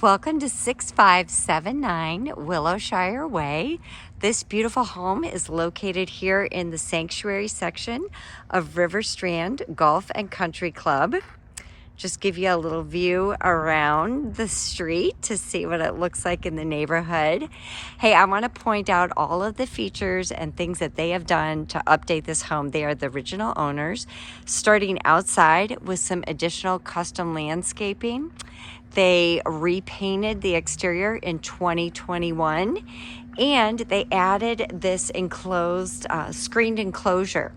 Welcome to 6579 Willowshire Way. This beautiful home is located here in the sanctuary section of River Strand Golf and Country Club. Just give you a little view around the street to see what it looks like in the neighborhood. Hey, I want to point out all of the features and things that they have done to update this home. They are the original owners, starting outside with some additional custom landscaping. They repainted the exterior in 2021, and they added this enclosed, screened enclosure.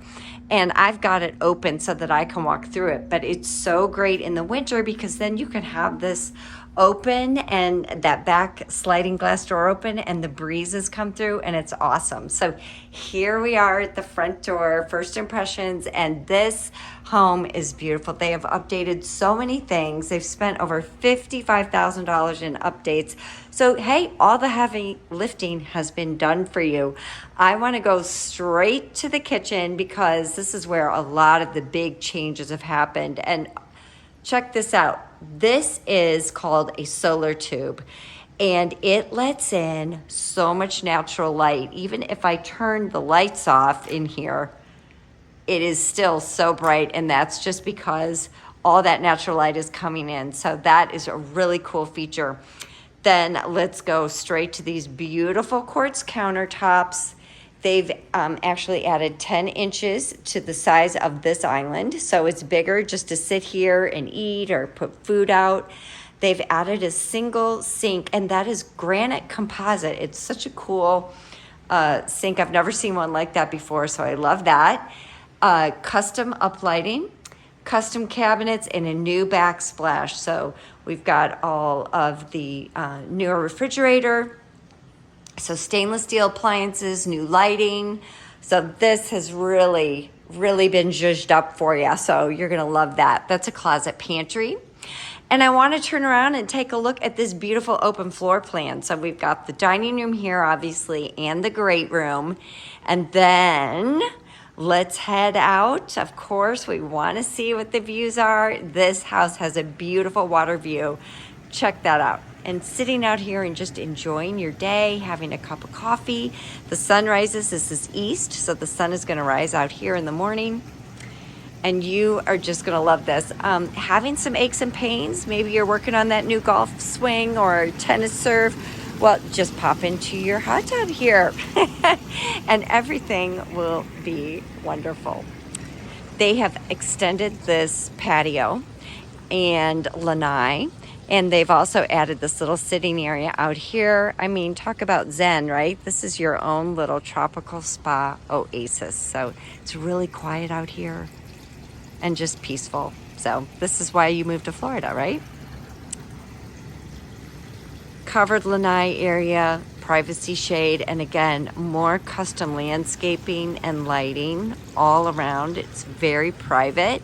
And I've got it open so that I can walk through it, but it's so great in the winter because then you can have this open and that back sliding glass door open and the breezes come through, and it's awesome. So here we are at the front door, first impressions, and this home is beautiful. They have updated so many things. They've spent over $55,000 in updates. So hey, all the heavy lifting has been done for you. I want to go straight to the kitchen because this is where a lot of the big changes have happened. And check this out. This is called a solar tube, and it lets in so much natural light. Even if I turn the lights off in here, it is still so bright, and that's just because all that natural light is coming in. So that is a really cool feature. Then let's go straight to these beautiful quartz countertops. They've actually added 10 inches to the size of this island, so it's bigger just to sit here and eat or put food out. They've added a single sink, and that is granite composite. It's such a cool sink. I've never seen one like that before, so I love that. Custom uplighting, custom cabinets, and a new backsplash. So we've got all of the newer refrigerator. So stainless steel appliances, new lighting. So this has really been zhuzhed up for you. So you're going to love that. That's a closet pantry. And I want to turn around and take a look at this beautiful open floor plan. So we've got the dining room here, obviously, and the great room. And then let's head out. Of course, we want to see what the views are. This house has a beautiful water view. Check that out. And sitting out here and just enjoying your day, having a cup of coffee. The sun rises. This is east, so the sun is going to rise out here in the morning. And you are just going to love this. Having some aches and pains, maybe you're working on that new golf swing or tennis serve. Well, just pop into your hot tub here and everything will be wonderful. They have extended this patio and lanai. And they've also added this little sitting area out here. I mean, talk about zen, right? This is your own little tropical spa oasis. So it's really quiet out here and just peaceful. So this is why you moved to Florida, right? Covered lanai area, privacy shade, and again, more custom landscaping and lighting all around. It's very private.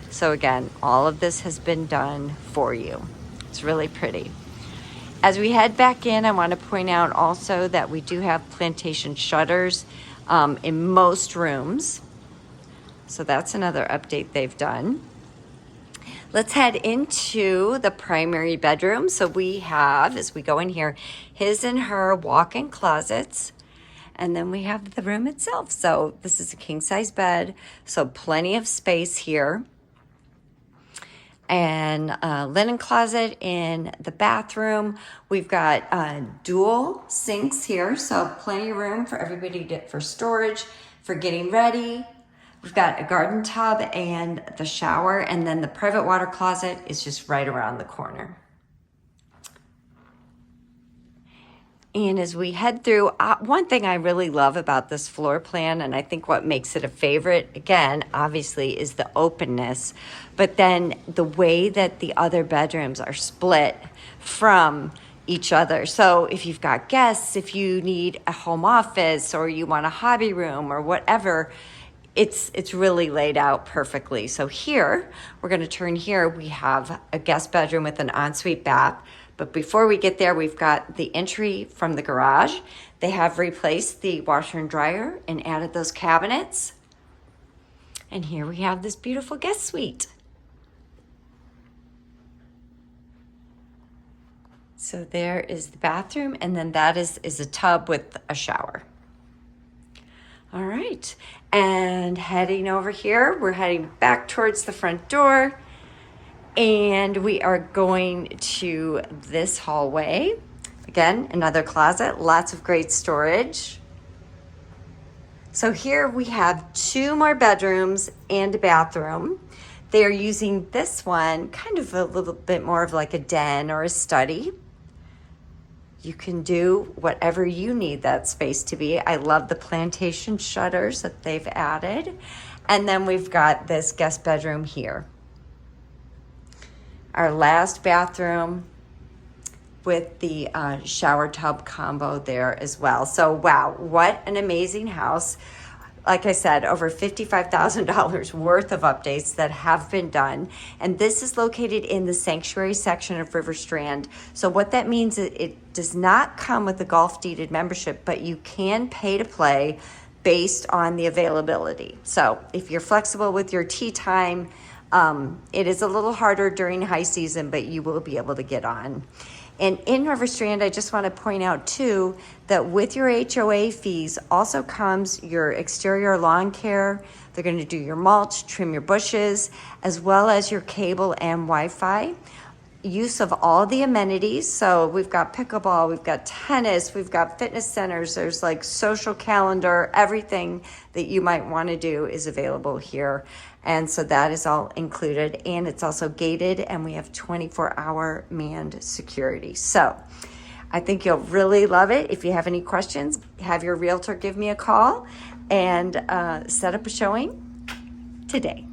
So again, all of this has been done for you. It's really pretty. As we head back in, I want to point out also that we do have plantation shutters in most rooms. So that's another update they've done. Let's head into the primary bedroom. So we have, as we go in here, his and her walk-in closets. And then we have the room itself. So this is a king-size bed. So plenty of space here. And a linen closet in the bathroom. We've got dual sinks here, so plenty of room for everybody for storage, for getting ready. We've got a garden tub and the shower, and then the private water closet is just right around the corner. And as we head through, one thing I really love about this floor plan, and I think what makes it a favorite, again, obviously, is the openness, but then the way that the other bedrooms are split from each other. So if you've got guests, if you need a home office, or you want a hobby room, or whatever, it's really laid out perfectly. So here, we're going to turn here. We have a guest bedroom with an ensuite bath. But before we get there, we've got the entry from the garage. They have replaced the washer and dryer and added those cabinets. And here we have this beautiful guest suite. So there is the bathroom, and then that is a tub with a shower. All right, and heading over here, we're heading back towards the front door, and we are going to this hallway. Again, another closet, lots of great storage. So here we have 2 more bedrooms and a bathroom. They are using this one kind of a little bit more of like a den or a study. You can do whatever you need that space to be. I love the plantation shutters that they've added. And then we've got this guest bedroom here. Our last bathroom with the shower tub combo there as well. So wow, what an amazing house. Like I said, over $55,000 worth of updates that have been done. And this is located in the sanctuary section of River Strand. So what that means is it does not come with a golf deeded membership, but you can pay to play based on the availability. So if you're flexible with your tee time, it is a little harder during high season, but you will be able to get on. And in River Strand, I just want to point out too, that with your HOA fees also comes your exterior lawn care. They're going to do your mulch, trim your bushes, as well as your cable and Wi-Fi. Use of all the amenities. So we've got pickleball, we've got tennis, we've got fitness centers. There's like social calendar, everything that you might want to do is available here. And so that is all included, and it's also gated, and we have 24-hour manned security. So I think you'll really love it. If you have any questions, have your realtor give me a call and set up a showing today.